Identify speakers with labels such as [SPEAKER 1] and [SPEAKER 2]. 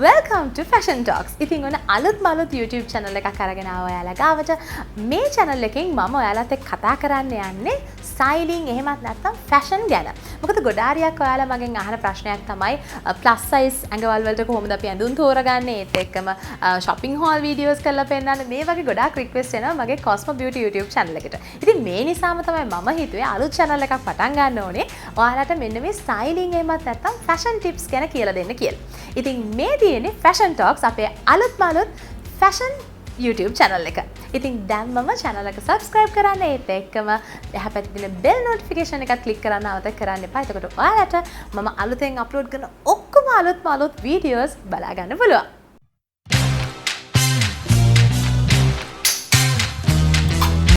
[SPEAKER 1] Welcome to Fashion Talks. ඉතින් ඔන්න අලුත් YouTube channel එකක් අරගෙන ආවා ඔයාලා ගාවට. මේ channel එකෙන් මම ඔයාලත් එක්ක කතා කරන්න යන්නේ styling එහෙමත් නැත්නම් fashion ගැන. මොකද ගොඩාරියක් ඔයාලා මගෙන් අහන ප්‍රශ්නයක් තමයි plus size ඇඟවල් වලට කොහොමද අපි ඇඳුම් තෝරගන්නේ? ඒත් එක්කම shopping haul videos කරලා පෙන්නන්න මේ වගේ ගොඩාක් request එනවා මගේ Cosmo Beauty YouTube channel එකට. ඉතින් මේ නිසාම තමයි මම හිතුවේ අලුත් channel එකක් පටන් ගන්න ඕනේ. ඔයාලට මෙන්න මේ styling එහෙමත් නැත්නම් fashion tips ගැන කියලා දෙන්න කියලා. ඉතින් මේ තියෙන්නේ Fashion Talks අපේ අලුත්ම fashion YouTube channel එක. ඉතින් දැන් මම channel එක subscribe කරන්න ඒත් එක්කම එහා පැත්තේ තියෙන bell notification එකත් click කරන්න අවතක් කරන්න එපා. එතකොට ඔයාලට මම අලුතෙන් upload කරන ඔක්කොම අලුත් videos බලා ගන්න පුළුවන්.